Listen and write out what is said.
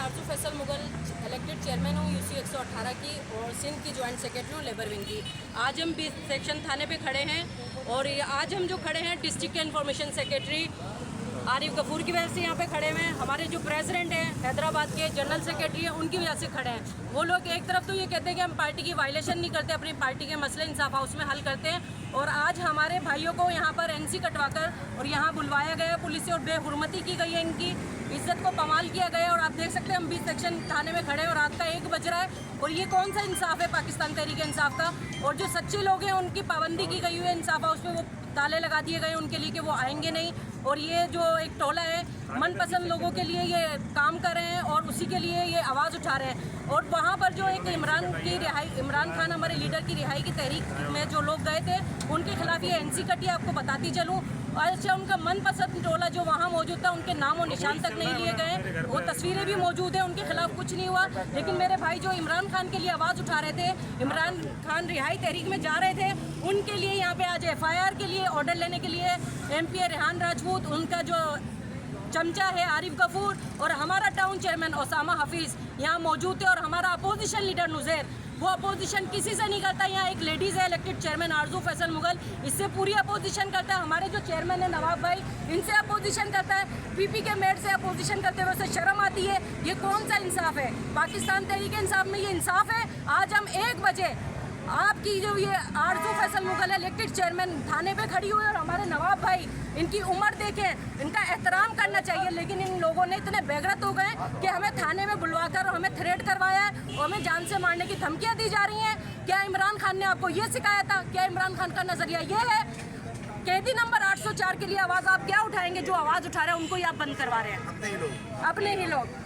आरजू Faisal Mughal elected chairman हूँ UC 118 की और सिंध की जॉइंट सेक्रेटरी हूँ लेबर विंग की। आज हम 20 सेक्शन थाने पे खड़े हैं और आज हम जो खड़े हैं डिस्ट्रिक्ट के इंफॉर्मेशन सेक्रेटरी आरिफ गफूर की वजह से यहाँ पे खड़े हुए हैं। हमारे जो प्रेसिडेंट हैं हैदराबाद के जनरल सेक्रेटरी हैं उनकी वजह से खड़े हैं। वो लोग एक तरफ तो ये कहते हैं कि हम पार्टी की वायलेशन नहीं करते, अपनी पार्टी के मसले इंसाफ हाउस में हल करते हैं, और आज हमारे भाइयों को यहाँ पर एनसी कटवाकर और यहाँ बुलवाया गया पुलिस से और बेहुरमती की गई है, इनकी इज्जत को पमाल किया गया। और आप देख सकते हैं हम 20 सेक्शन थाने में खड़े हैं और रात का 1 बज रहा है, और ये कौन सा इंसाफ है पाकिस्तान तहरीक इंसाफ का। और जो सच्चे लोग हैं उनकी पाबंदी की गई हुई है इंसाफ हाउस पे, वो ताले लगा दिए गए उनके लिए कि वो आएंगे नहीं। और ये जो एक टोला है मनपसंद लोगों के लिए ये काम कर रहे हैं और उसी के लिए ये आवाज़ उठा रहे हैं। और वहाँ पर जो एक इमरान खान हमारे लीडर की रिहाई की तहरीक में जो लोग गए थे उनके खिलाफ ये एनसी कटी, आपको बताती चलूँ। अच्छा, उनका मनपसंद टोला जो वहाँ मौजूद था उनके नाम और निशान तक नहीं लिए गए, वो तस्वीरें भी मौजूद हैं, उनके खिलाफ कुछ नहीं हुआ। लेकिन मेरे भाई जो इमरान खान के लिए आवाज़ उठा रहे थे, इमरान खान रिहाई तहरीक में जा रहे थे, उनके लिए यहाँ पे आज FIR के लिए ऑर्डर लेने के लिए MP रेहान राजपूत, उनका जो चमचा है आरिफ गफूर और हमारा टाउन चेयरमैन ओसामा हफीज़ यहाँ मौजूद थे, और हमारा अपोजिशन लीडर नुज़ैर, वो अपोजिशन किसी से नहीं करता। यहाँ एक लेडीज़ है इलेक्टेड चेयरमैन आरजू फैसल मुगल, इससे पूरी अपोजिशन करता है। हमारे जो चेयरमैन है नवाब भाई, इनसे अपोजिशन करता है। PP के मेट से अपोजिशन करते हुए उसे शर्म आती है। ये कौन सा इंसाफ है? पाकिस्तान तहरीक इंसाफ में ये इंसाफ है? आज हम 1 बजे आपकी जो ये आरजू फैसल मुगल इलेक्टेड चेयरमैन थाने पे खड़ी हुई, और हमारे नवाब भाई, इनकी उम्र देखें, इनका एहतराम करना चाहिए। लेकिन इन लोगों ने इतने बेगरत हो गए कि हमें थाने में बुलवाकर और हमें थ्रेट करवाया है और हमें जान से मारने की धमकियां दी जा रही हैं। क्या इमरान खान ने आपको ये सिखाया था? क्या इमरान खान का नजरिया ये है? कैदी नंबर 804 के लिए आवाज़ आप क्या उठाएंगे? जो आवाज़ उठा रहे हैं उनको ही आप बंद करवा रहे हैं, अपने ही लोग।